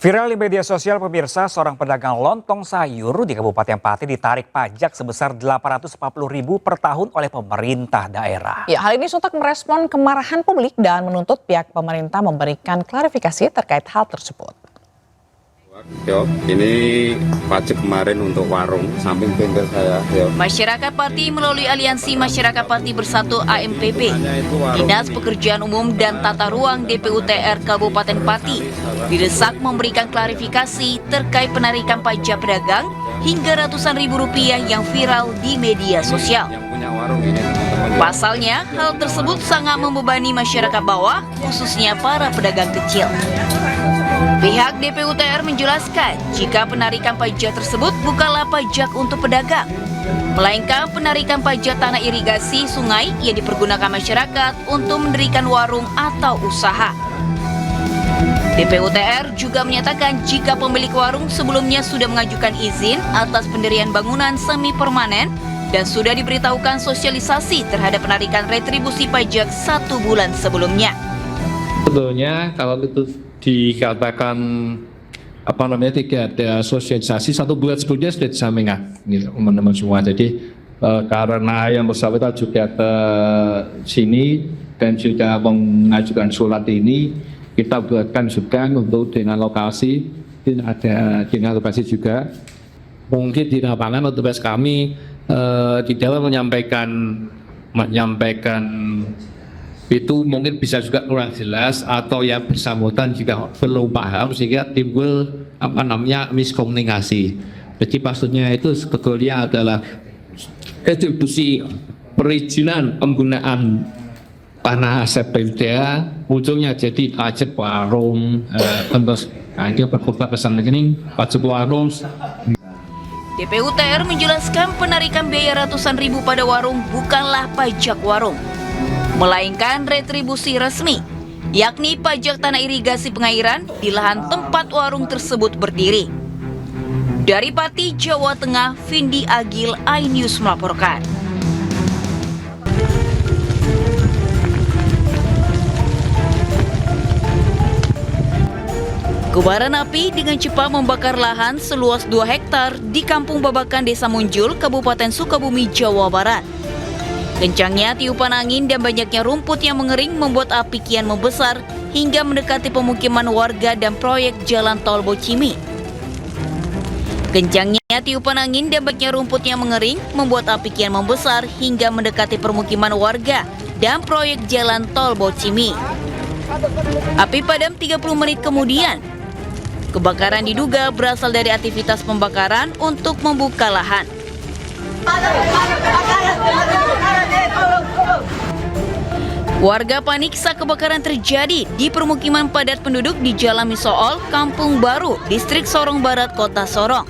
Viral di media sosial pemirsa, seorang pedagang lontong sayur di Kabupaten Pati ditarik pajak sebesar Rp840.000 per tahun oleh pemerintah daerah. Ya, hal ini sontak merespon kemarahan publik dan menuntut pihak pemerintah memberikan klarifikasi terkait hal tersebut. Yo, ini pajak kemarin untuk warung samping bengkel saya. Yo. Masyarakat Pati melalui Aliansi Masyarakat Pati Bersatu AMPP, Dinas Pekerjaan Umum dan Tata Ruang DPUTR Kabupaten Pati didesak memberikan klarifikasi terkait penarikan pajak pedagang hingga ratusan ribu rupiah yang viral di media sosial. Pasalnya, hal tersebut sangat membebani masyarakat bawah, khususnya para pedagang kecil. Pihak DPUTR menjelaskan jika penarikan pajak tersebut bukanlah pajak untuk pedagang, melainkan penarikan pajak tanah irigasi sungai yang dipergunakan masyarakat untuk mendirikan warung atau usaha. DPUTR juga menyatakan jika pemilik warung sebelumnya sudah mengajukan izin atas pendirian bangunan semi permanen dan sudah diberitahukan sosialisasi terhadap penarikan retribusi pajak 1 bulan sebelumnya. Sebetulnya kalau itu dikatakan tidak ada sosialisasi 1 bulan sebelumnya sudah disampaikan gitu, teman-teman semua. Jadi karena yang bersangkutan juga ke sini dan juga mengajukan surat ini, kita buatkan juga untuk dengan lokasi, ada dengan lokasi juga. Mungkin di lapangan petugas kami di dalam menyampaikan itu mungkin bisa juga kurang jelas atau yang bersangkutan juga belum paham sehingga timbul miskomunikasi. Jadi maksudnya itu sebetulnya adalah retribusi perizinan penggunaan tanah aset PUDA, ujungnya jadi pajak warung, itu berubah pesan rekening pajak warung. DPUTR menjelaskan penarikan biaya ratusan ribu pada warung bukanlah pajak warung, melainkan retribusi resmi, yakni pajak tanah irigasi pengairan di lahan tempat warung tersebut berdiri. Dari Pati, Jawa Tengah, Vindi Agil, iNews melaporkan. Kobaran api dengan cepat membakar lahan seluas 2 hektar di Kampung Babakan, Desa Munjul, Kabupaten Sukabumi, Jawa Barat. Kencangnya tiupan angin dan banyaknya rumput yang mengering membuat api kian membesar hingga mendekati pemukiman warga dan proyek jalan tol Bocimi. Kencangnya tiupan angin dan banyaknya rumput yang mengering membuat api kian membesar hingga mendekati permukiman warga dan proyek jalan tol Bocimi. Api padam 30 menit kemudian. Kebakaran diduga berasal dari aktivitas pembakaran untuk membuka lahan. Warga panik saat kebakaran terjadi di permukiman padat penduduk di Jalan Misool, Kampung Baru, Distrik Sorong Barat, Kota Sorong.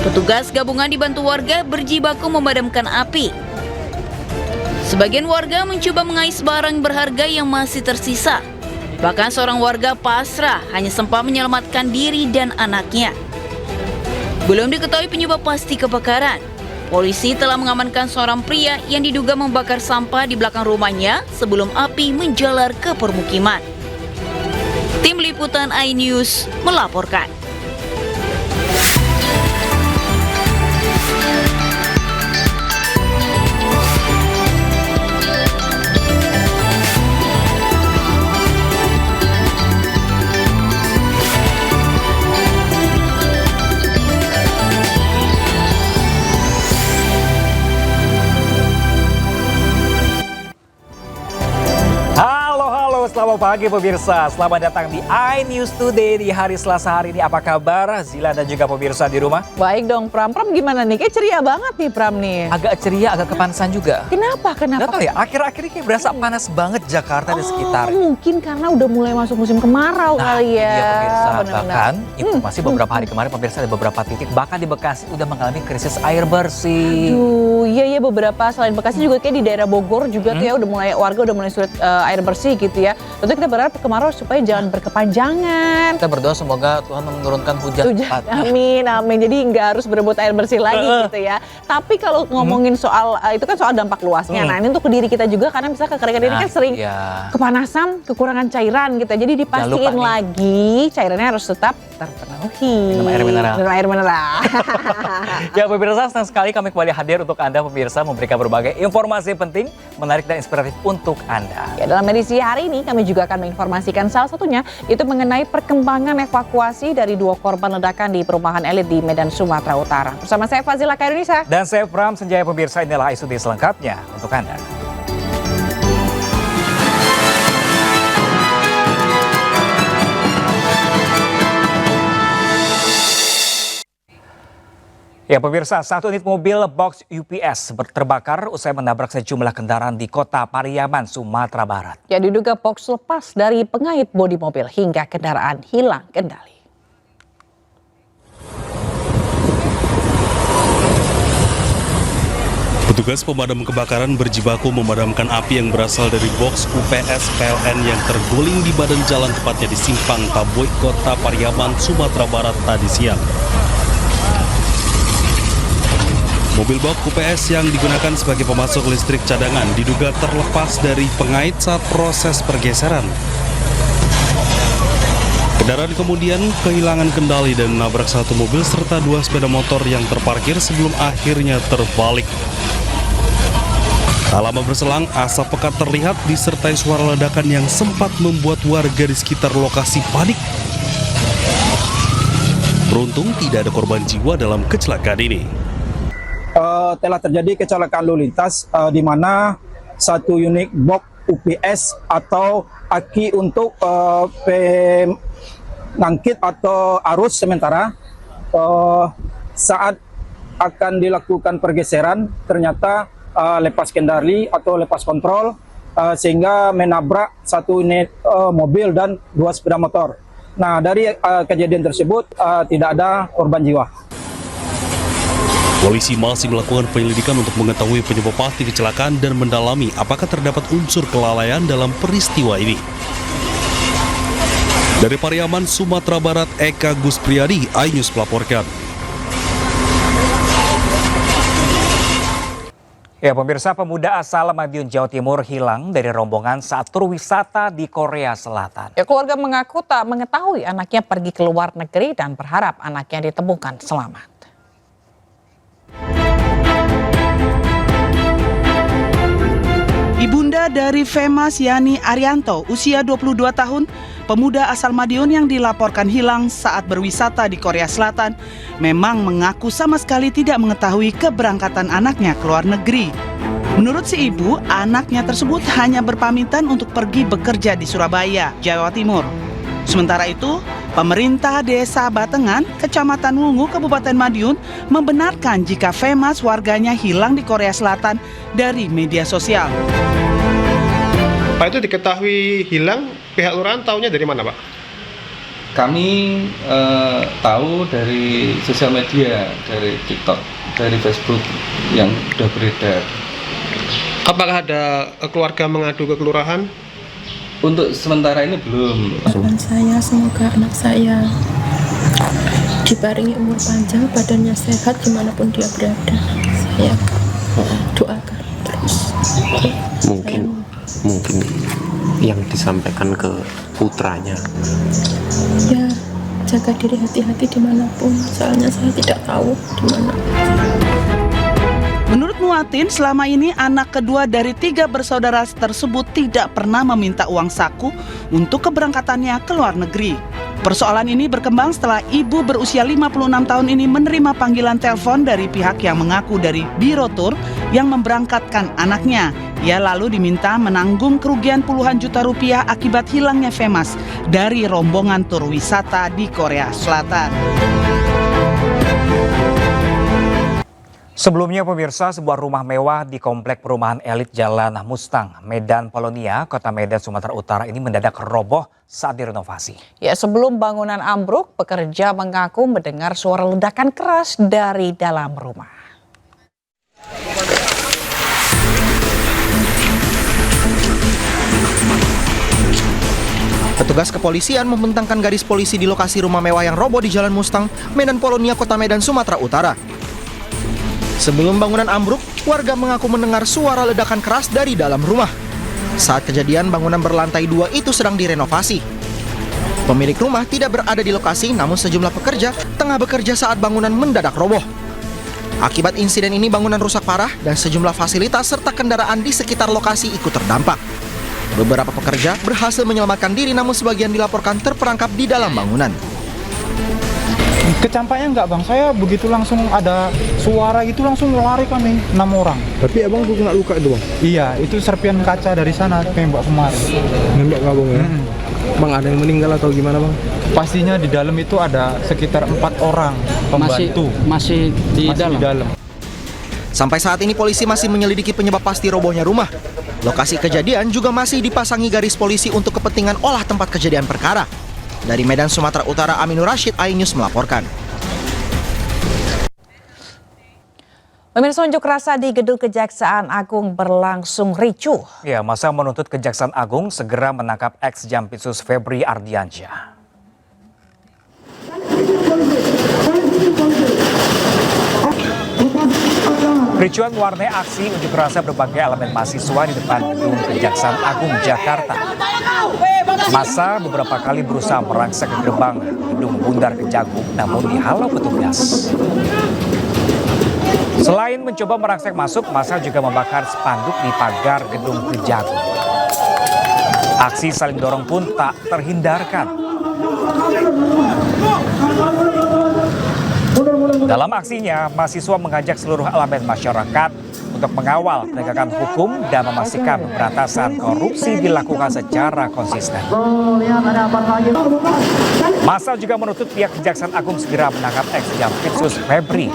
Petugas gabungan dibantu warga berjibaku memadamkan api. Sebagian warga mencoba mengais barang berharga yang masih tersisa. Bahkan seorang warga pasrah hanya sempat menyelamatkan diri dan anaknya. Belum diketahui penyebab pasti kebakaran. Polisi telah mengamankan seorang pria yang diduga membakar sampah di belakang rumahnya sebelum api menjalar ke permukiman. Tim Liputan iNews melaporkan. Selamat pagi pemirsa, selamat datang di iNews Today di hari Selasa hari ini. Apa kabar Zila dan juga pemirsa di rumah? Baik dong Pram, gimana nih? Kayak ceria banget nih Pram nih. Agak ceria, agak kepanasan juga. Kenapa? Gak tau ya, akhir-akhir ini kayak berasa panas banget Jakarta dan sekitar. Mungkin karena udah mulai masuk musim kemarau kali ya. Iya pemirsa, Benar-benar. bahkan informasi beberapa hari kemarin pemirsa ada beberapa titik, bahkan di Bekasi udah mengalami krisis air bersih. Aduh, iya beberapa selain Bekasi juga kayak di daerah Bogor juga tuh ya warga udah mulai sulit air bersih gitu ya. Tentu Tentu kita berharap kemarau supaya jangan berkepanjangan. Kita berdoa semoga Tuhan menurunkan hujan cepat. Amin, amin. Jadi nggak harus berebut air bersih lagi gitu ya. Tapi kalau ngomongin soal itu kan soal dampak luasnya. Nah ini untuk ke diri kita juga karena misalnya kekeringan ini kan sering kepanasan, kekurangan cairan gitu. Jadi dipastiin lagi cairannya harus tetap terpenuhi. Minum air mineral. Minum air mineral. Ya pemirsa, senang sekali kami kembali hadir untuk Anda pemirsa memberikan berbagai informasi penting, menarik dan inspiratif untuk Anda. Ya, dalam edisi hari ini kami juga akan menginformasikan salah satunya itu mengenai perkembangan evakuasi dari 2 korban ledakan di perumahan elit di Medan, Sumatera Utara. Bersama saya Fazila Khairunisa. Dan saya Pram Senjaya pemirsa, inilah isu selengkapnya untuk Anda. Ya pemirsa, 1 unit mobil box UPS terbakar usai menabrak sejumlah kendaraan di kota Pariaman, Sumatera Barat. Ya, diduga box lepas dari pengait bodi mobil hingga kendaraan hilang kendali. Petugas pemadam kebakaran berjibaku memadamkan api yang berasal dari box UPS PLN yang terguling di badan jalan, tepatnya di Simpang Taboy, kota Pariaman, Sumatera Barat tadi siang. Mobil box UPS yang digunakan sebagai pemasok listrik cadangan diduga terlepas dari pengait saat proses pergeseran. Kendaraan kemudian kehilangan kendali dan menabrak 1 mobil serta 2 sepeda motor yang terparkir sebelum akhirnya terbalik. Tak lama berselang, asap pekat terlihat disertai suara ledakan yang sempat membuat warga di sekitar lokasi panik. Beruntung tidak ada korban jiwa dalam kecelakaan ini. Telah terjadi kecelakaan lalu lintas di mana 1 unit box UPS atau aki untuk pengangkit atau arus sementara saat akan dilakukan pergeseran ternyata lepas kendali atau lepas kontrol sehingga menabrak 1 unit mobil dan 2 sepeda motor. Nah, dari kejadian tersebut tidak ada korban jiwa. Polisi masih melakukan penyelidikan untuk mengetahui penyebab pasti kecelakaan dan mendalami apakah terdapat unsur kelalaian dalam peristiwa ini. Dari Pariaman, Sumatera Barat, Eka Guspriyadi, iNews melaporkan. Ya pemirsa, pemuda asal Madiun, Jawa Timur hilang dari rombongan saat tur wisata di Korea Selatan. Ya, keluarga mengaku tak mengetahui anaknya pergi ke luar negeri dan berharap anaknya ditemukan selamat. Ibunda dari Femas Yani Arianto, usia 22 tahun, pemuda asal Madiun yang dilaporkan hilang saat berwisata di Korea Selatan, memang mengaku sama sekali tidak mengetahui keberangkatan anaknya ke luar negeri. Menurut si ibu, anaknya tersebut hanya berpamitan untuk pergi bekerja di Surabaya, Jawa Timur. Sementara itu, pemerintah Desa Batengan, Kecamatan Wungu, Kabupaten Madiun, membenarkan jika Femas warganya hilang di Korea Selatan dari media sosial. Pak, itu diketahui hilang, pihak lurahan tahunya dari mana, Pak? Kami tahu dari sosial media, dari TikTok, dari Facebook yang sudah beredar. Apakah ada keluarga mengadu ke kelurahan? Untuk sementara ini belum. Harapan saya semoga anak saya diparingi umur panjang, badannya sehat dimanapun dia berada. Saya doakan terus. Mungkin yang disampaikan ke putranya. Ya, jaga diri, hati-hati dimanapun. Soalnya saya tidak tahu di mana. Menurut Muatin, selama ini anak kedua dari 3 bersaudara tersebut tidak pernah meminta uang saku untuk keberangkatannya ke luar negeri. Persoalan ini berkembang setelah ibu berusia 56 tahun ini menerima panggilan telepon dari pihak yang mengaku dari Biro Tur yang memberangkatkan anaknya. Ia lalu diminta menanggung kerugian puluhan juta rupiah akibat hilangnya Femas dari rombongan tur wisata di Korea Selatan. Sebelumnya pemirsa, sebuah rumah mewah di komplek perumahan elit Jalan Mustang, Medan Polonia, Kota Medan, Sumatera Utara ini mendadak roboh saat direnovasi. Ya, sebelum bangunan ambruk, pekerja mengaku mendengar suara ledakan keras dari dalam rumah. Petugas kepolisian membentangkan garis polisi di lokasi rumah mewah yang roboh di Jalan Mustang, Medan Polonia, Kota Medan, Sumatera Utara. Sebelum bangunan ambruk, warga mengaku mendengar suara ledakan keras dari dalam rumah. Saat kejadian, bangunan berlantai 2 itu sedang direnovasi. Pemilik rumah tidak berada di lokasi, namun sejumlah pekerja tengah bekerja saat bangunan mendadak roboh. Akibat insiden ini, bangunan rusak parah dan sejumlah fasilitas serta kendaraan di sekitar lokasi ikut terdampak. Beberapa pekerja berhasil menyelamatkan diri, namun sebagian dilaporkan terperangkap di dalam bangunan. Kecampaknya enggak bang, saya begitu langsung ada suara itu langsung lari kami 6 orang. Tapi abang tuh kena luka itu bang? Iya, itu serpian kaca dari sana tembak kemarin. Nembak abang ya? Bang, ada yang meninggal atau gimana bang? Pastinya di dalam itu ada sekitar 4 orang pembantu. Masih di dalam. Sampai saat ini polisi masih menyelidiki penyebab pasti robohnya rumah. Lokasi kejadian juga masih dipasangi garis polisi untuk kepentingan olah tempat kejadian perkara. Dari Medan, Sumatera Utara, Aminur Rashid, iNews melaporkan. Pemirsa, unjuk rasa di Gedung Kejaksaan Agung berlangsung ricuh. Ya, masa menuntut Kejaksaan Agung segera menangkap ex-Jampitsus Febri Ardiansyah. Kericuan mewarnai aksi unjuk rasa berbagai elemen mahasiswa di depan Gedung Kejaksaan Agung Jakarta. Masa beberapa kali berusaha merangsek ke gerbang gedung Bundar Kejagung, namun dihalau petugas. Selain mencoba merangsek masuk, masa juga membakar spanduk di pagar gedung Kejagung. Aksi saling dorong pun tak terhindarkan. Dalam aksinya, mahasiswa mengajak seluruh elemen masyarakat untuk mengawal penegakan hukum dan memastikan pemberantasan korupsi dilakukan secara konsisten. Massa juga menuntut pihak Kejaksaan Agung segera menangkap ex-Jampitsus Febri.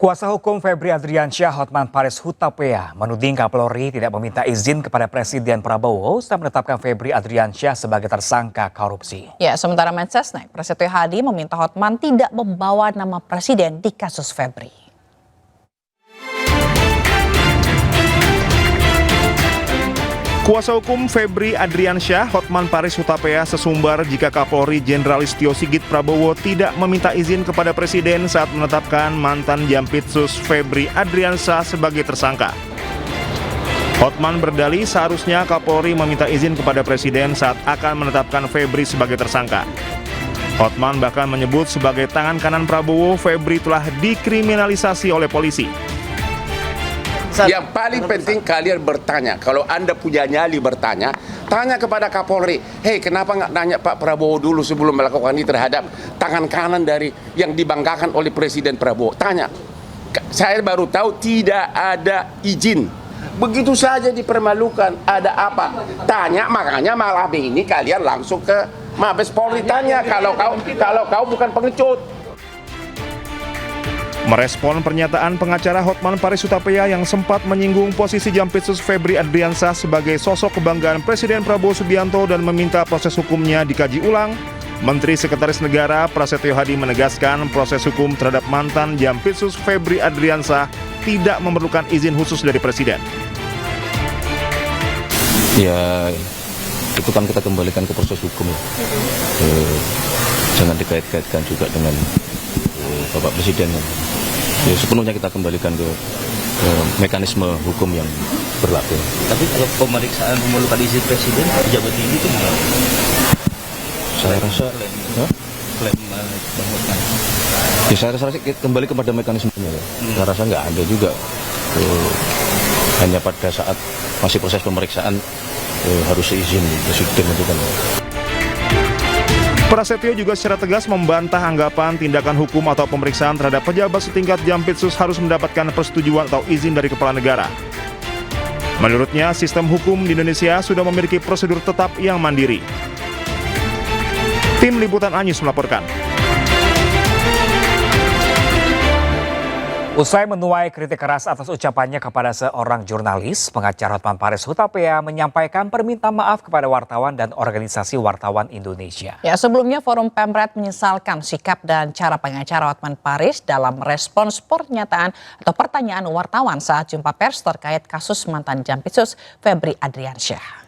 Kuasa hukum Febri Ardiansyah, Hotman Paris Hutapea, menuding Kapolri tidak meminta izin kepada Presiden Prabowo saat menetapkan Febri Ardiansyah sebagai tersangka korupsi. Ya, sementara Mensesnek Prasetyo Hadi meminta Hotman tidak membawa nama Presiden di kasus Febri. Kuasa hukum Febri Ardiansyah, Hotman Paris Hutapea, sesumbar jika Kapolri Jenderal Listio Sigit Prabowo tidak meminta izin kepada Presiden saat menetapkan mantan Jampitsus Febri Ardiansyah sebagai tersangka. Hotman berdalih seharusnya Kapolri meminta izin kepada Presiden saat akan menetapkan Febri sebagai tersangka. Hotman bahkan menyebut sebagai tangan kanan Prabowo, Febri telah dikriminalisasi oleh polisi. Yang paling penting kalian bertanya, kalau Anda punya nyali bertanya, tanya kepada Kapolri, hei kenapa nggak nanya Pak Prabowo dulu sebelum melakukan ini terhadap tangan kanan dari yang dibanggakan oleh Presiden Prabowo. Tanya, saya baru tahu tidak ada izin. Begitu saja dipermalukan, ada apa? Tanya, makanya malam ini kalian langsung ke Mabes Polri tanya kalau kau bukan pengecut. Merespon pernyataan pengacara Hotman Paris Hutapea yang sempat menyinggung posisi Jampitsus Febri Ardiansyah sebagai sosok kebanggaan Presiden Prabowo Subianto dan meminta proses hukumnya dikaji ulang, Menteri Sekretaris Negara Prasetyo Hadi menegaskan proses hukum terhadap mantan Jampitsus Febri Ardiansyah tidak memerlukan izin khusus dari Presiden. Ya, itu kan kita kembalikan ke proses hukum ya. Jangan dikait-kaitkan juga dengan Bapak Presiden. Ya, sepenuhnya kita kembalikan ke mekanisme hukum yang berlaku. Tapi kalau pemeriksaan memerlukan izin Presiden, pejabat tinggi itu gimana? Saya rasa ya, saya rasa kembali kepada mekanismenya ya. Saya rasa nggak ada juga. Hanya pada saat masih proses pemeriksaan harus izin Presiden itu kan. Prasetyo juga secara tegas membantah anggapan tindakan hukum atau pemeriksaan terhadap pejabat setingkat Jampitsus harus mendapatkan persetujuan atau izin dari kepala negara. Menurutnya, sistem hukum di Indonesia sudah memiliki prosedur tetap yang mandiri. Tim Liputan iNews melaporkan. Usai menuai kritik keras atas ucapannya kepada seorang jurnalis, pengacara Hotman Paris Hutapea menyampaikan permintaan maaf kepada wartawan dan organisasi wartawan Indonesia. Ya, sebelumnya Forum Pemret menyesalkan sikap dan cara pengacara Hotman Paris dalam merespons pernyataan atau pertanyaan wartawan saat jumpa pers terkait kasus mantan Jampitsus Febri Adriansyah.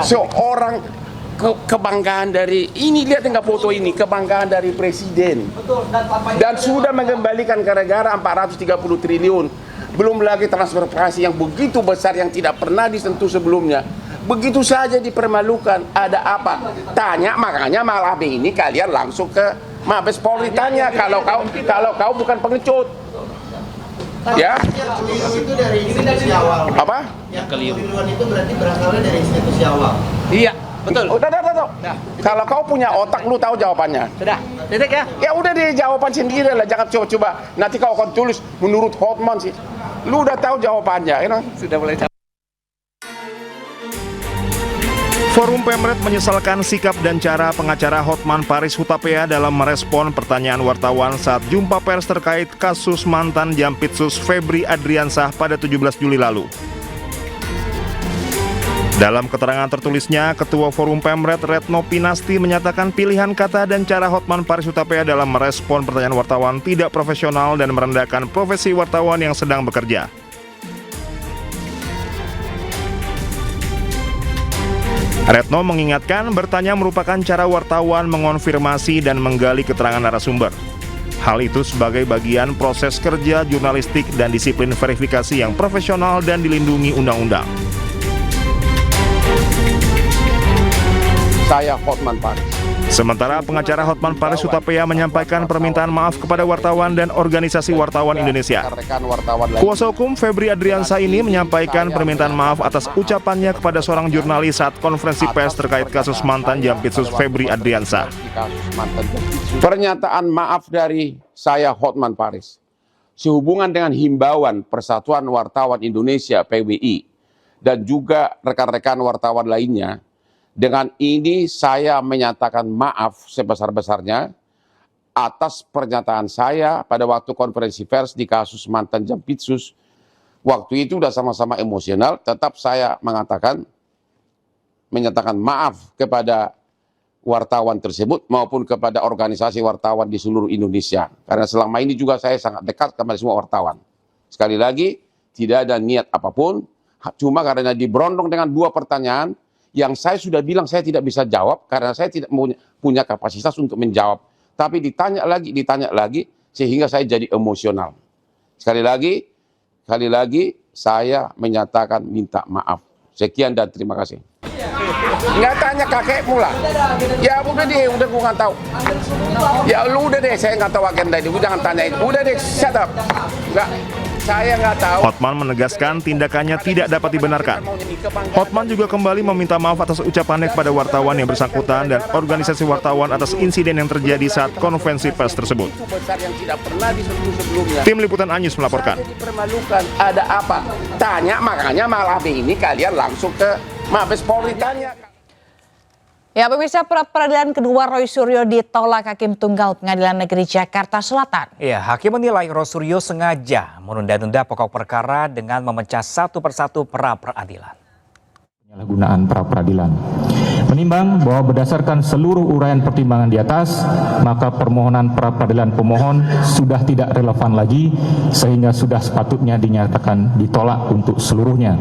Seorang kebanggaan dari ini, lihat enggak foto ini, kebanggaan dari presiden dan sudah mengembalikan ke negara 430 triliun, belum lagi transferasi yang begitu besar yang tidak pernah disentuh sebelumnya, begitu saja dipermalukan. Ada apa? Tanya, makanya malam ini kalian langsung ke Mabes Polri tanya kalau kau bukan pengecut. Ya. Itu dari institusi awal. Apa? Yang keliruan itu berarti berasalnya dari institusi awal. Iya. Betul. Udah. Kalau kau punya otak, lu tahu jawabannya. Sudah. Titik ya? Ya udah deh, jawaban sendiri lah. Jangan coba-coba. Nanti kau akan tulis menurut Hotman sih. Lu udah tahu jawabannya, ya? Sudah boleh. Forum Pemret menyesalkan sikap dan cara pengacara Hotman Paris Hutapea dalam merespon pertanyaan wartawan saat jumpa pers terkait kasus mantan Jampitsus Febri Adriansyah pada 17 Juli lalu. Dalam keterangan tertulisnya, Ketua Forum Pemret Retno Pinasti menyatakan pilihan kata dan cara Hotman Paris Hutapea dalam merespon pertanyaan wartawan tidak profesional dan merendahkan profesi wartawan yang sedang bekerja. Retno mengingatkan bertanya merupakan cara wartawan mengonfirmasi dan menggali keterangan narasumber. Hal itu sebagai bagian proses kerja jurnalistik dan disiplin verifikasi yang profesional dan dilindungi undang-undang. Saya Hotman Paris. Sementara pengacara Hotman Paris Hutapea menyampaikan permintaan maaf kepada wartawan dan organisasi wartawan Indonesia. Kuasa hukum Febri Adriansyah ini menyampaikan permintaan maaf atas ucapannya kepada seorang jurnalis saat konferensi pers terkait kasus mantan Jampitsus Febri Adriansyah. Pernyataan maaf dari saya Hotman Paris sehubungan dengan himbauan Persatuan Wartawan Indonesia PWI dan juga rekan-rekan wartawan lainnya. Dengan ini saya menyatakan maaf sebesar-besarnya atas pernyataan saya pada waktu konferensi pers di kasus mantan Jampitsus. Waktu itu sudah sama-sama emosional, tetap saya menyatakan maaf kepada wartawan tersebut maupun kepada organisasi wartawan di seluruh Indonesia. Karena selama ini juga saya sangat dekat kepada semua wartawan. Sekali lagi, tidak ada niat apapun, cuma karena diberondong dengan dua pertanyaan, yang saya sudah bilang saya tidak bisa jawab karena saya tidak punya kapasitas untuk menjawab. Tapi ditanya lagi sehingga saya jadi emosional. Sekali lagi saya menyatakan minta maaf. Sekian dan terima kasih. Nggak tanya kakekmu lah. Ya udah deh, udah gue nggak tahu. Ya lu udah deh, saya nggak tahu agenda itu. Jangan tanya itu. Udah deh, shut up. Nggak. Saya nggak tahu. Hotman menegaskan tindakannya tidak dapat dibenarkan. Hotman juga kembali meminta maaf atas ucapannya kepada wartawan yang bersangkutan dan organisasi wartawan atas insiden yang terjadi saat konferensi pers tersebut. Tim Liputan Anyus melaporkan. Ada apa? Tanya, makanya malam ini kalian langsung ke Mabes Polri tanya. Ya, pemirsa, peradilan kedua Roy Suryo ditolak Hakim Tunggal Pengadilan Negeri Jakarta Selatan. Ya, hakim menilai Roy Suryo sengaja menunda-nunda pokok perkara dengan memecah satu persatu pra-peradilan. Penyalahgunaan pra-peradilan. Menimbang bahwa berdasarkan seluruh uraian pertimbangan di atas, maka permohonan pra-peradilan pemohon sudah tidak relevan lagi sehingga sudah sepatutnya dinyatakan ditolak untuk seluruhnya.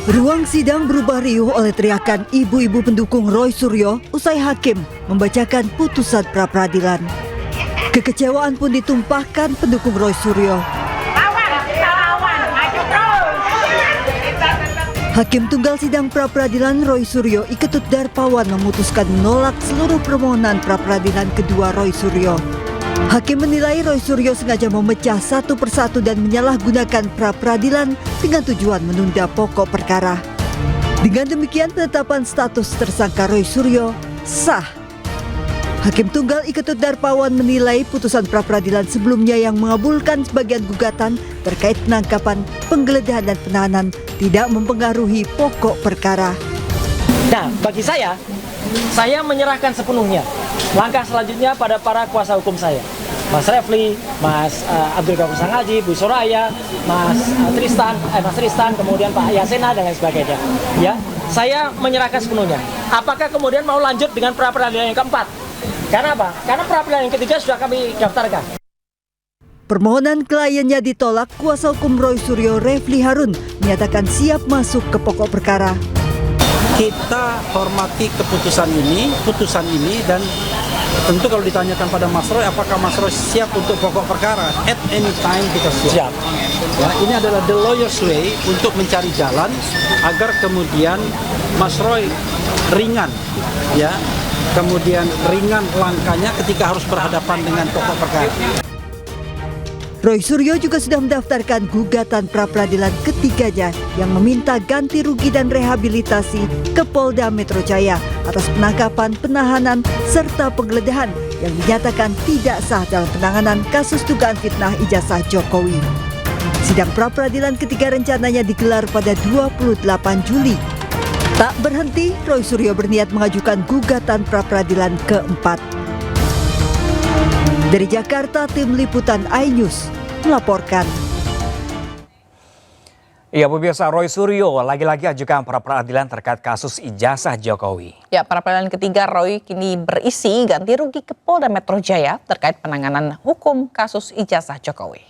Ruang sidang berubah riuh oleh teriakan ibu-ibu pendukung Roy Suryo usai hakim membacakan putusan pra-peradilan. Kekecewaan pun ditumpahkan pendukung Roy Suryo. Hakim Tunggal Sidang Pra-peradilan Roy Suryo Iketut Darpawan memutuskan menolak seluruh permohonan pra-peradilan kedua Roy Suryo. Hakim menilai Roy Suryo sengaja memecah satu persatu dan menyalahgunakan pra-peradilan dengan tujuan menunda pokok perkara. Dengan demikian penetapan status tersangka Roy Suryo sah. Hakim Tunggal Iketut Darpawan menilai putusan pra-peradilan sebelumnya yang mengabulkan sebagian gugatan terkait penangkapan, penggeledahan dan penahanan tidak mempengaruhi pokok perkara. Nah, bagi saya menyerahkan sepenuhnya. Langkah selanjutnya pada para kuasa hukum saya. Mas Refli, Mas Abdul Ghafur Sangaji, Bu Soraya, Mas Tristan, kemudian Pak Yasena dan lain sebagainya. Ya, saya menyerahkan sepenuhnya. Apakah kemudian mau lanjut dengan pra-peradilan yang keempat? Karena apa? Karena pra-peradilan yang ketiga sudah kami daftarkan. Permohonan kliennya ditolak, kuasa hukum Roy Suryo Refli Harun menyatakan siap masuk ke pokok perkara. Kita hormati putusan ini dan tentu kalau ditanyakan pada Mas Roy apakah Mas Roy siap untuk pokok perkara, at any time kita siap. Ya, ini adalah the lawyer's way untuk mencari jalan agar kemudian Mas Roy ringan, ya, kemudian ringan langkahnya ketika harus berhadapan dengan pokok perkara. Roy Suryo juga sudah mendaftarkan gugatan pra-peradilan ketiganya yang meminta ganti rugi dan rehabilitasi ke Polda Metro Jaya atas penangkapan, penahanan, serta penggeledahan yang dinyatakan tidak sah dalam penanganan kasus dugaan fitnah ijazah Jokowi. Sidang pra-peradilan ketiga rencananya digelar pada 28 Juli. Tak berhenti, Roy Suryo berniat mengajukan gugatan pra-peradilan keempat. Dari Jakarta, tim liputan iNews melaporkan. Ya, pemirsa, Roy Suryo lagi-lagi ajukan pra-peradilan terkait kasus ijazah Jokowi. Ya, pra-peradilan ketiga Roy kini berisi ganti rugi ke Polda Metro Jaya terkait penanganan hukum kasus ijazah Jokowi.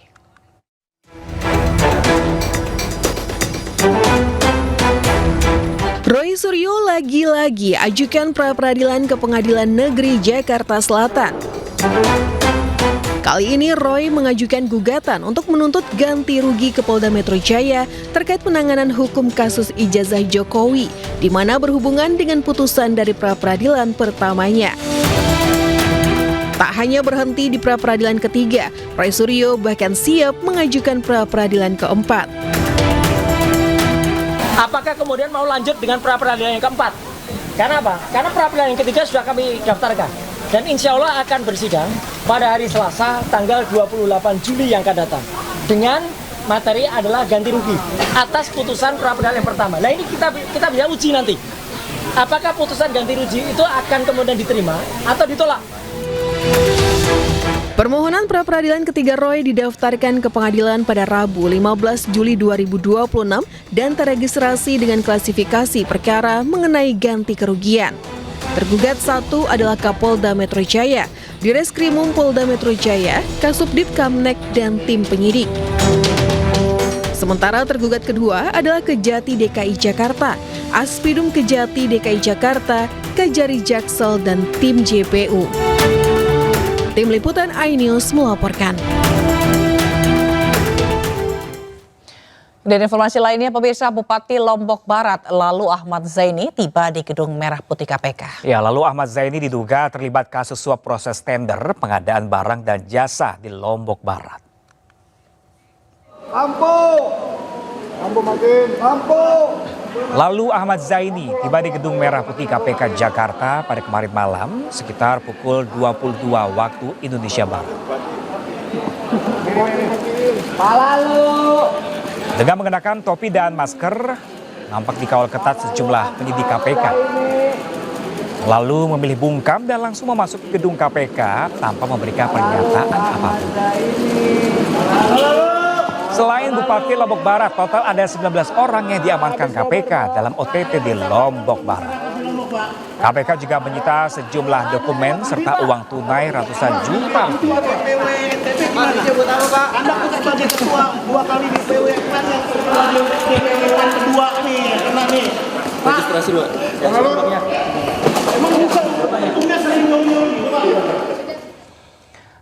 Roy Suryo lagi-lagi ajukan pra-peradilan ke Pengadilan Negeri Jakarta Selatan. Kali ini Roy mengajukan gugatan untuk menuntut ganti rugi ke Polda Metro Jaya terkait penanganan hukum kasus ijazah Jokowi, di mana berhubungan dengan putusan dari pra-peradilan pertamanya. Tak hanya berhenti di pra-peradilan ketiga, Roy Suryo bahkan siap mengajukan pra-peradilan keempat. Apakah kemudian mau lanjut dengan pra-peradilan yang keempat? Karena apa? Karena pra-peradilan yang ketiga sudah kami daftarkan. Dan insya Allah akan bersidang pada hari Selasa tanggal 28 Juli yang akan datang. Dengan materi adalah ganti rugi atas putusan pra-peradilan yang pertama. Nah, ini kita bisa uji nanti. Apakah putusan ganti rugi itu akan kemudian diterima atau ditolak? Permohonan pra-peradilan ketiga Roy didaftarkan ke pengadilan pada Rabu 15 Juli 2026 dan teregistrasi dengan klasifikasi perkara mengenai ganti kerugian. Tergugat satu adalah Kapolda Metro Jaya, Direskrimum Polda Metro Jaya, Kasubdit Kamnek, dan tim penyidik. Sementara tergugat kedua adalah Kejati DKI Jakarta, Aspidum Kejati DKI Jakarta, Kejari Jaksel, dan tim JPU. Tim Liputan iNews melaporkan. Dan informasi lainnya, pemirsa, Bupati Lombok Barat Lalu Ahmad Zaini tiba di Gedung Merah Putih KPK. Ya, Lalu Ahmad Zaini diduga terlibat kasus suap proses tender pengadaan barang dan jasa di Lombok Barat. Lalu Ahmad Zaini tiba di Gedung Merah Putih KPK Jakarta pada kemarin malam sekitar pukul 22 waktu Indonesia Barat. Dengan mengenakan topi dan masker, nampak dikawal ketat sejumlah penyidik KPK. Lalu memilih bungkam dan langsung memasuki gedung KPK tanpa memberikan pernyataan apapun. Selain Bupati Lombok Barat, total ada 19 orang yang diamankan KPK dalam OTT di Lombok Barat. KPK juga menyita sejumlah dokumen serta uang tunai ratusan juta rupiah. Anda sebagai ketua 2 kali di PW yang kedua nih, kena nih. Registrasi dulu. Emang hukumnya sering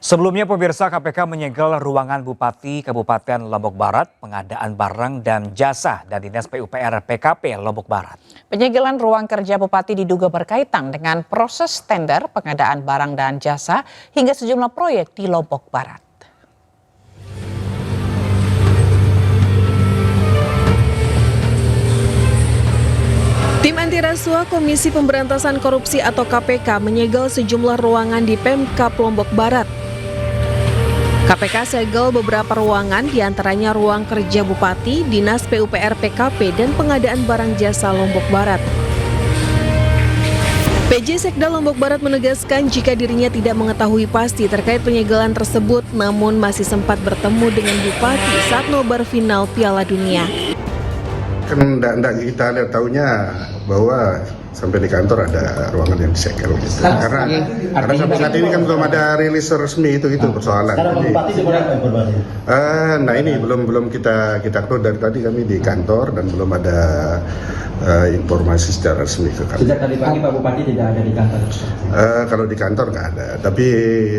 Sebelumnya, pemirsa, KPK menyegel ruangan Bupati Kabupaten Lombok Barat, pengadaan barang dan jasa dan Dinas PUPR PKP Lombok Barat. Penyegelan ruang kerja Bupati diduga berkaitan dengan proses tender pengadaan barang dan jasa hingga sejumlah proyek di Lombok Barat. Tim Anti Rasuah, Komisi Pemberantasan Korupsi atau KPK menyegel sejumlah ruangan di Pemkab Lombok Barat. KPK segel beberapa ruangan, diantaranya ruang kerja Bupati, Dinas PUPR PKP, dan pengadaan barang jasa Lombok Barat. PJ Sekda Lombok Barat menegaskan jika dirinya tidak mengetahui pasti terkait penyegelan tersebut, namun masih sempat bertemu dengan Bupati saat nobar final Piala Dunia. Kan enggak kita lihat tahunya bahwa sampai di kantor ada ruangan yang disegel gitu. Karena sampai saat ini kan belum ada rilis resmi itu persoalan. Jadi, nah ini belum kita keluar dari tadi kami di kantor dan belum ada informasi secara resmi ke kantor. Sejak tadi pagi Pak Bupati tidak ada di kantor? Kalau di kantor nggak ada, tapi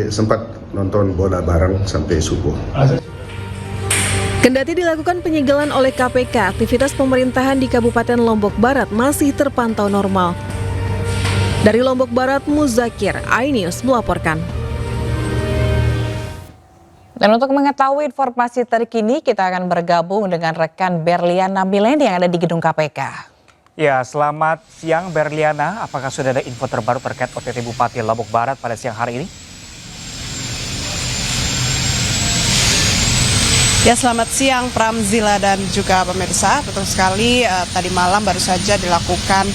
sempat nonton bola bareng sampai subuh. Kendati dilakukan penyegelan oleh KPK, aktivitas pemerintahan di Kabupaten Lombok Barat masih terpantau normal. Dari Lombok Barat, Muzakir, iNews melaporkan. Dan untuk mengetahui informasi terkini, kita akan bergabung dengan rekan Berliana Milendi yang ada di gedung KPK. Ya, selamat siang Berliana. Apakah sudah ada info terbaru terkait OTT Bupati Lombok Barat pada siang hari ini? Ya, selamat siang Pramzila dan juga pemirsa. Betul sekali, tadi malam baru saja dilakukan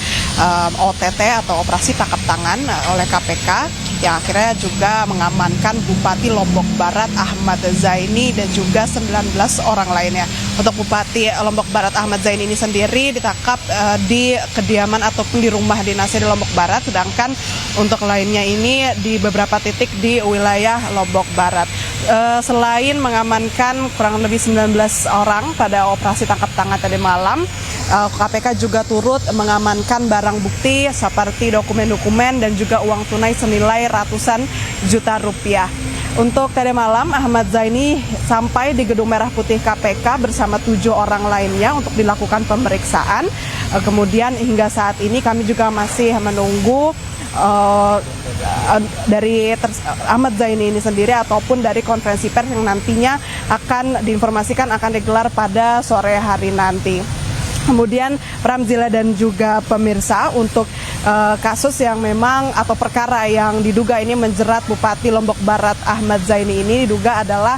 OTT atau operasi tangkap tangan oleh KPK yang akhirnya juga mengamankan Bupati Lombok Barat Ahmad Zaini dan juga 19 orang lainnya. Untuk Bupati Lombok Barat Ahmad Zaini ini sendiri ditangkap di kediaman ataupun di rumah dinasnya di Lombok Barat, sedangkan untuk lainnya ini di beberapa titik di wilayah Lombok Barat. Selain mengamankan kurang lebih 19 orang pada operasi tangkap tangan tadi malam, KPK juga turut mengamankan barang bukti seperti dokumen-dokumen dan juga uang tunai senilai ratusan juta rupiah. Untuk tadi malam, Ahmad Zaini sampai di Gedung Merah Putih KPK bersama 7 orang lainnya untuk dilakukan pemeriksaan. Kemudian hingga saat ini kami juga masih menunggu dari Ahmad Zaini ini sendiri ataupun dari konferensi pers yang nantinya akan diinformasikan akan digelar pada sore hari nanti. Kemudian Pramzila dan juga pemirsa, untuk kasus yang memang atau perkara yang diduga ini menjerat Bupati Lombok Barat Ahmad Zaini ini diduga adalah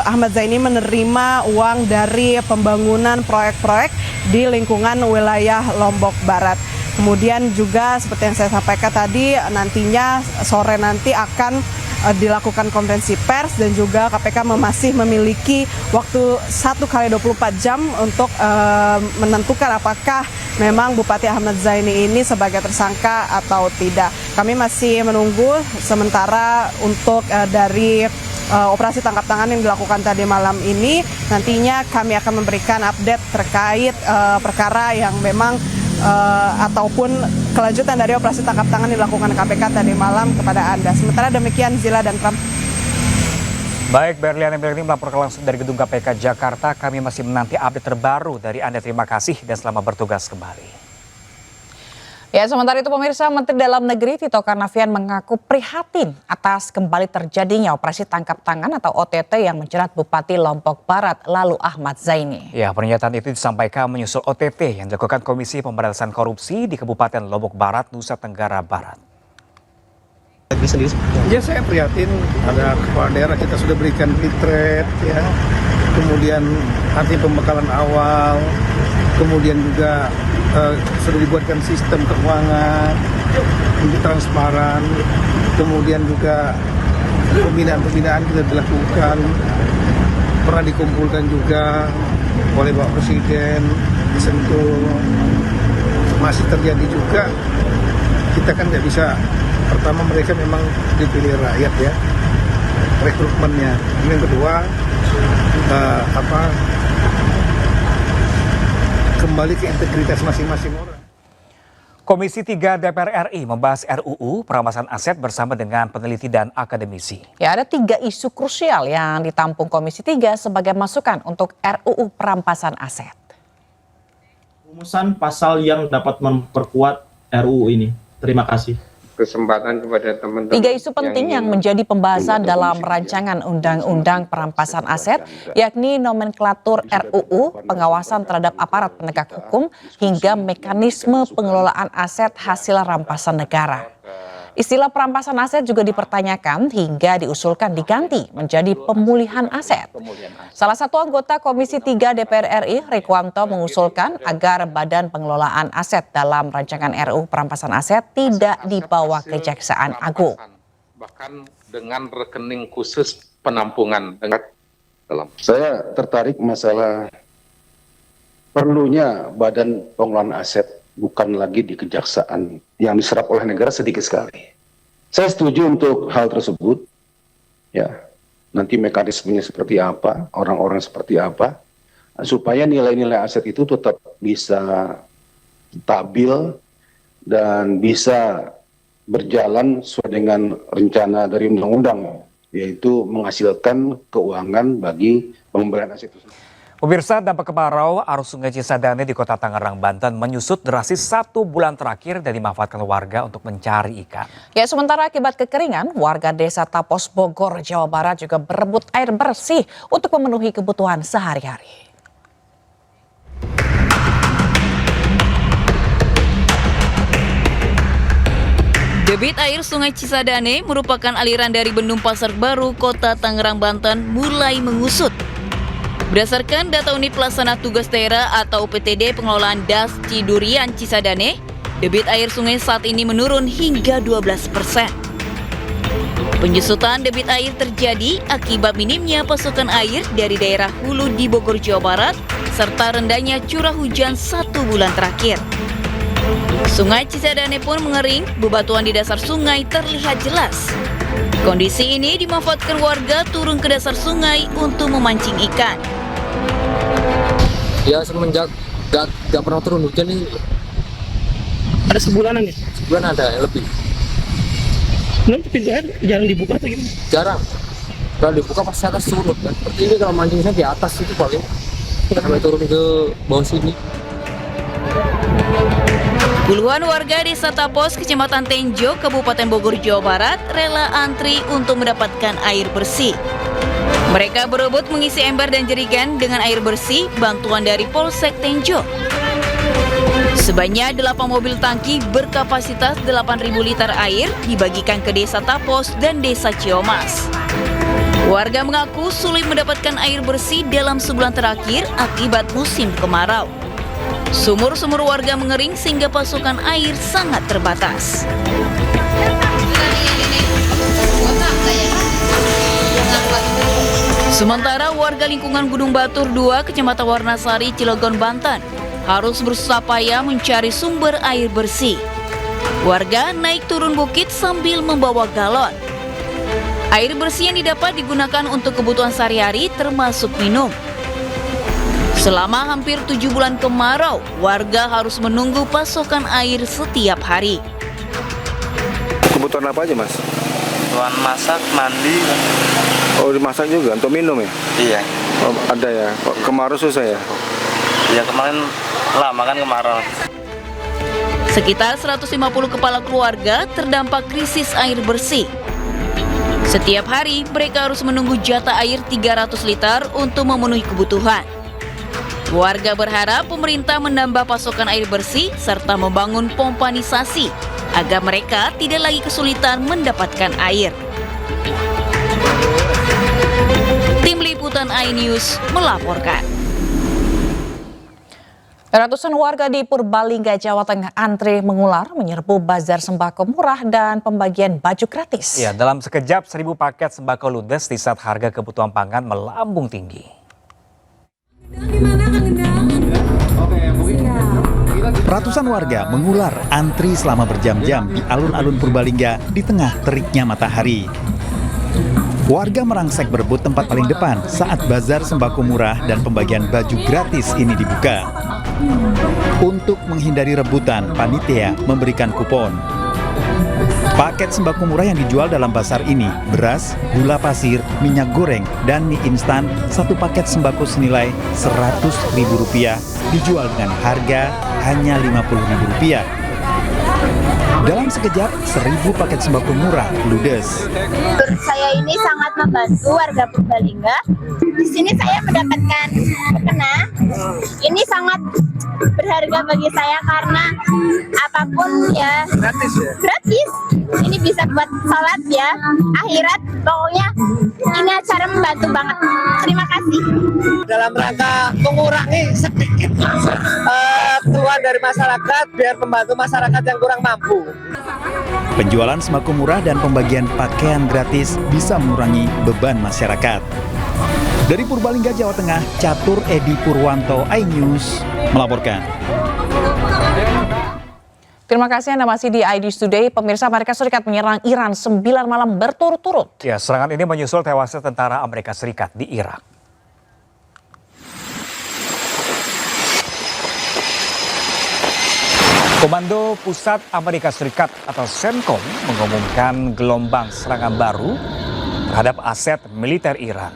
Ahmad Zaini menerima uang dari pembangunan proyek-proyek di lingkungan wilayah Lombok Barat. Kemudian juga seperti yang saya sampaikan tadi, nantinya sore nanti akan dilakukan konferensi pers dan juga KPK masih memiliki waktu 1x24 jam untuk menentukan apakah memang Bupati Ahmad Zaini ini sebagai tersangka atau tidak. Kami masih menunggu sementara untuk dari operasi tangkap tangan yang dilakukan tadi malam ini. Nantinya kami akan memberikan update terkait perkara yang memang ataupun kelanjutan dari operasi tangkap tangan dilakukan KPK tadi malam kepada Anda. Sementara demikian, Zila dan Pram. Baik, Berliana Milendi melaporkan langsung dari Gedung KPK Jakarta. Kami masih menanti update terbaru dari Anda. Terima kasih dan selamat bertugas kembali. Ya, sementara itu pemirsa, Menteri Dalam Negeri Tito Karnavian mengaku prihatin atas kembali terjadinya operasi tangkap tangan atau OTT yang menjerat Bupati Lombok Barat lalu Ahmad Zaini. Ya, pernyataan itu disampaikan menyusul OTT yang dilakukan Komisi Pemberantasan Korupsi di Kabupaten Lombok Barat, Nusa Tenggara Barat. Ya, saya prihatin ada kepala daerah kita sudah berikan retreat ya, kemudian nanti pembekalan awal, kemudian juga sudah dibuatkan sistem keuangan untuk transparan, kemudian juga pembinaan kita dilakukan, pernah dikumpulkan juga oleh Bapak Presiden di Sentul. Masih terjadi juga, kita kan nggak bisa, pertama mereka memang dipilih rakyat ya, rekrutmennya. Yang kedua, kembali ke integritas masing-masing orang. Komisi 3 DPR RI membahas RUU perampasan aset bersama dengan peneliti dan akademisi. Ya, ada 3 isu krusial yang ditampung Komisi 3 sebagai masukan untuk RUU perampasan aset. Rumusan pasal yang dapat memperkuat RUU ini. Terima kasih. kesempatan kepada teman-teman. 3 isu penting yang menjadi pembahasan dalam rancangan Undang-Undang Perampasan Aset, yakni nomenklatur RUU, pengawasan terhadap aparat penegak hukum, hingga mekanisme pengelolaan aset hasil rampasan negara. Istilah perampasan aset juga dipertanyakan hingga diusulkan diganti menjadi pemulihan aset. Salah satu anggota Komisi 3 DPR RI, Rikwanto, mengusulkan agar Badan Pengelolaan Aset dalam rancangan RUU Perampasan Aset tidak dibawa Kejaksaan Agung. Bahkan dengan rekening khusus penampungan. Saya tertarik masalah perlunya Badan Pengelolaan Aset bukan lagi di kejaksaan, yang diserap oleh negara sedikit sekali. Saya setuju untuk hal tersebut, ya. Nanti mekanismenya seperti apa, orang-orang seperti apa, supaya nilai-nilai aset itu tetap bisa stabil dan bisa berjalan sesuai dengan rencana dari undang-undang, yaitu menghasilkan keuangan bagi pengembalian aset itu. Pemirsa, dampak kemarau arus Sungai Cisadane di Kota Tangerang, Banten menyusut drastis 1 bulan terakhir dan dimanfaatkan warga untuk mencari ikan. Ya, sementara akibat kekeringan, warga Desa Tapos, Bogor, Jawa Barat juga berebut air bersih untuk memenuhi kebutuhan sehari-hari. Debit air Sungai Cisadane merupakan aliran dari Bendung Pasar Baru, Kota Tangerang, Banten mulai mengusut. Berdasarkan data Unit Pelaksana Tugas Daerah atau UPTD Pengelolaan Das Cidurian Cisadane, debit air sungai saat ini menurun hingga 12%. Penyusutan debit air terjadi akibat minimnya pasokan air dari daerah hulu di Bogor, Jawa Barat, serta rendahnya curah hujan 1 bulan terakhir. Sungai Cisadane pun mengering, bebatuan di dasar sungai terlihat jelas. Kondisi ini dimanfaatkan warga turun ke dasar sungai untuk memancing ikan. Ya, semenjak gak pernah turun hujan ini. Ada sebulanan ya? Sebulan ada, lebih. Nanti pintu air jarang dibuka atau gimana? Jarang. Kalau dibuka pasti atas surut kan. Seperti ini kalau mancingnya di atas itu paling sampai turun ke bawah sini. Puluhan warga Desa Tapos, Kecamatan Tenjo, Kabupaten Bogor, Jawa Barat rela antri untuk mendapatkan air bersih. Mereka berebut mengisi ember dan jerigen dengan air bersih bantuan dari Polsek Tenjo. Sebanyak 8 mobil tangki berkapasitas 8.000 liter air dibagikan ke Desa Tapos dan Desa Ciomas. Warga mengaku sulit mendapatkan air bersih dalam sebulan terakhir akibat musim kemarau. Sumur-sumur warga mengering sehingga pasokan air sangat terbatas. Sementara warga lingkungan Gunung Batur 2, Kecamatan Warnasari, Cilegon, Banten harus berusaha payah mencari sumber air bersih. Warga naik turun bukit sambil membawa galon. Air bersih yang didapat digunakan untuk kebutuhan sehari-hari termasuk minum. Selama hampir 7 bulan kemarau, warga harus menunggu pasokan air setiap hari. Kebutuhan apa aja, Mas? Kebutuhan masak, mandi. Oh, dimasak juga untuk minum ya? Iya. Oh, ada ya. Kemarau susah ya? Ya, kemarin lama kan kemarau. Sekitar 150 kepala keluarga terdampak krisis air bersih. Setiap hari mereka harus menunggu jatah air 300 liter untuk memenuhi kebutuhan. Warga berharap pemerintah menambah pasokan air bersih serta membangun pompa nisasi agar mereka tidak lagi kesulitan mendapatkan air. Tim Liputan iNews melaporkan. Ratusan warga di Purbalingga, Jawa Tengah antri mengular menyerbu bazar sembako murah dan pembagian baju gratis. Ya, dalam sekejap 1.000 paket sembako ludes di saat harga kebutuhan pangan melambung tinggi. Ratusan warga mengular antri selama berjam-jam di alun-alun Purbalingga di tengah teriknya matahari. Warga merangsek berebut tempat paling depan saat bazar sembako murah dan pembagian baju gratis ini dibuka. Untuk menghindari rebutan, panitia memberikan kupon. Paket sembako murah yang dijual dalam pasar ini, beras, gula pasir, minyak goreng, dan mie instan, satu paket sembako senilai Rp100.000 dijual dengan harga hanya Rp50.000. Dalam sekejap, 1.000 paket sembako murah ludes. Menurut saya ini sangat membantu warga Purbalingga. Di sini saya mendapatkan mukena. Ini sangat berharga bagi saya karena apapun ya gratis. Ini bisa buat sholat ya, akhirat. Pokoknya ini acara membantu banget. Terima kasih. Dalam rangka mengurangi sedikit keluhan dari masyarakat biar membantu masyarakat yang kurang mampu. Penjualan sembako murah dan pembagian pakaian gratis bisa mengurangi beban masyarakat. Dari Purbalingga, Jawa Tengah, Catur Edi Purwanto, iNews melaporkan. Terima kasih Anda masih di iNews Today. Pemirsa, Amerika Serikat menyerang Iran 9 malam berturut-turut. Ya, serangan ini menyusul tewasnya tentara Amerika Serikat di Irak. Komando Pusat Amerika Serikat atau CENTCOM mengumumkan gelombang serangan baru terhadap aset militer Iran.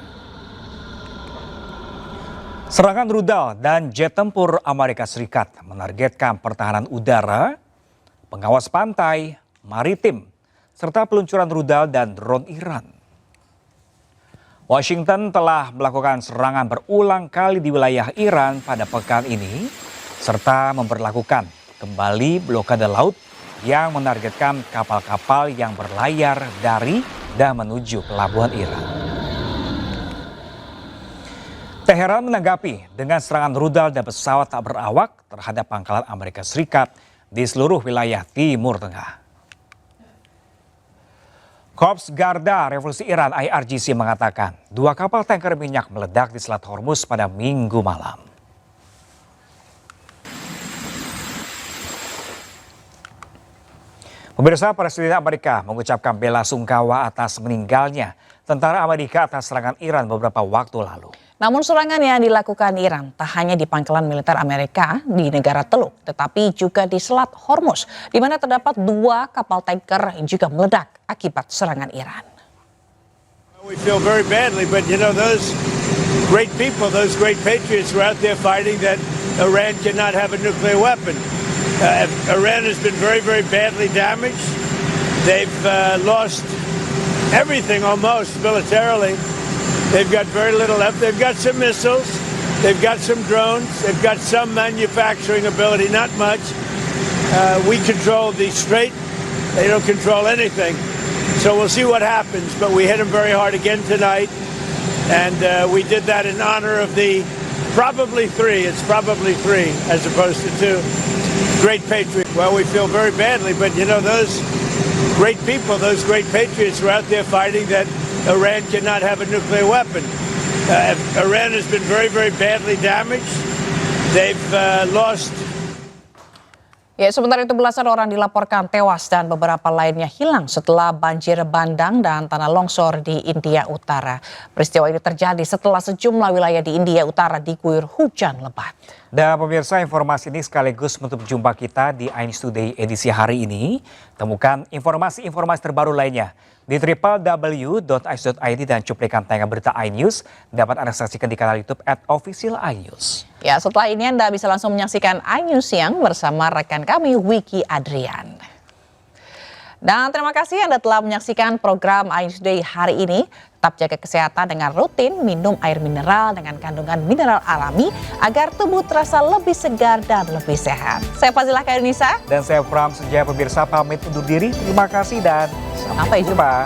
Serangan rudal dan jet tempur Amerika Serikat menargetkan pertahanan udara, pengawas pantai, maritim, serta peluncuran rudal dan drone Iran. Washington telah melakukan serangan berulang kali di wilayah Iran pada pekan ini, serta memperlakukan kembali blokade laut yang menargetkan kapal-kapal yang berlayar dari dan menuju pelabuhan Iran. Teheran menanggapi dengan serangan rudal dan pesawat tak berawak terhadap pangkalan Amerika Serikat di seluruh wilayah Timur Tengah. Korps Garda Revolusi Iran IRGC mengatakan 2 kapal tanker minyak meledak di Selat Hormuz pada Minggu malam. Pemirsa, Presiden Amerika mengucapkan bela sungkawa atas meninggalnya tentara Amerika atas serangan Iran beberapa waktu lalu. Namun serangan yang dilakukan Iran tak hanya di pangkalan militer Amerika di negara Teluk, tetapi juga di Selat Hormuz, di mana terdapat 2 kapal tanker yang juga meledak akibat serangan Iran. We feel very badly, but you know those great people, those great patriots were out there fighting that Iran cannot have a nuclear weapon. Iran has been very, very badly damaged. They've lost everything almost militarily. They've got very little left. They've got some missiles. They've got some drones. They've got some manufacturing ability, not much. We control the strait. They don't control anything. So we'll see what happens. But we hit them very hard again tonight. And we did that in honor of the probably 3. It's probably 3 as opposed to 2. Great patriots. Well, we feel very badly, but you know, those great people, those great patriots were out there fighting that Iran cannot have a nuclear weapon. Iran has been very, very badly damaged. They've lost. Ya, sementara itu belasan orang dilaporkan tewas dan beberapa lainnya hilang setelah banjir bandang dan tanah longsor di India Utara. Peristiwa ini terjadi setelah sejumlah wilayah di India Utara diguyur hujan lebat. Dan pemirsa, informasi ini sekaligus menutup jumpa kita di iNews Today edisi hari ini. Temukan informasi-informasi terbaru lainnya di www.inews.id dan cuplikan tayangan berita iNews dapat Anda saksikan di kanal YouTube @officialinews. Ya, setelah ini Anda bisa langsung menyaksikan iNews Siang bersama rekan kami Wiki Adrian. Dan terima kasih Anda telah menyaksikan program iNews Day hari ini. Tetap jaga kesehatan dengan rutin minum air mineral dengan kandungan mineral alami agar tubuh terasa lebih segar dan lebih sehat. Saya Fazilah Kairunisa. Dan saya Pram Sejaya, pemirsa pamit undur diri. Terima kasih dan sampai jumpa.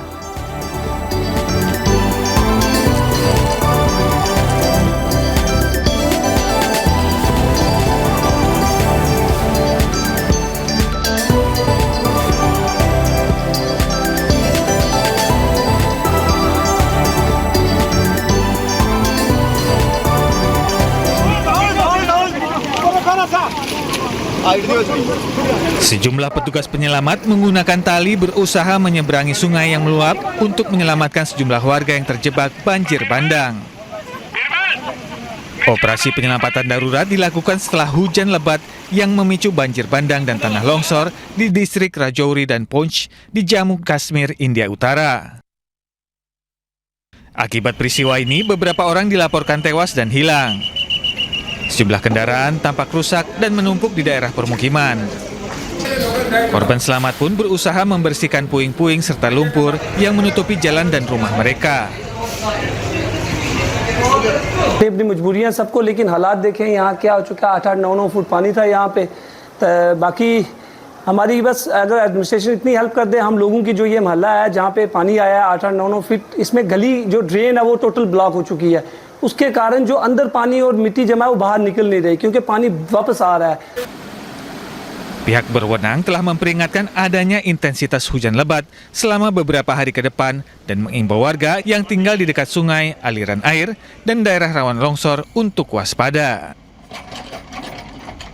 Sejumlah petugas penyelamat menggunakan tali berusaha menyeberangi sungai yang meluap untuk menyelamatkan sejumlah warga yang terjebak banjir bandang. Operasi penyelamatan darurat dilakukan setelah hujan lebat yang memicu banjir bandang dan tanah longsor di distrik Rajouri dan Poonch di Jammu Kashmir, India Utara. Akibat peristiwa ini, beberapa orang dilaporkan tewas dan hilang. Sejumlah kendaraan tampak rusak dan menumpuk di daerah permukiman. Korban selamat pun berusaha membersihkan puing-puing serta lumpur yang menutupi jalan dan rumah mereka. अपनी मजबूरियां सबको, लेकिन हालात देखें यहाँ क्या हो चुका है। 8-9 फुट पानी था यहाँ पे। बाकी हमारी बस अगर एडमिनिस्ट्रेशन इतनी हेल्प कर दे, हम लोगों की जो ये मोहल्ला है जहाँ पे पानी आया है 8-9 फीट, इसमें गली जो ड्रेन है वो टोटल ब्लॉक हो चुकी है। उसके कारण जो अंदर पानी और मिट्टी जमा है वो बाहर निकल नहीं रही, क्योंकि पानी वापस आ रहा है। Pihak berwenang telah memperingatkan adanya intensitas hujan lebat selama beberapa hari ke depan dan mengimbau warga yang tinggal di dekat sungai, aliran air, dan daerah rawan longsor untuk waspada.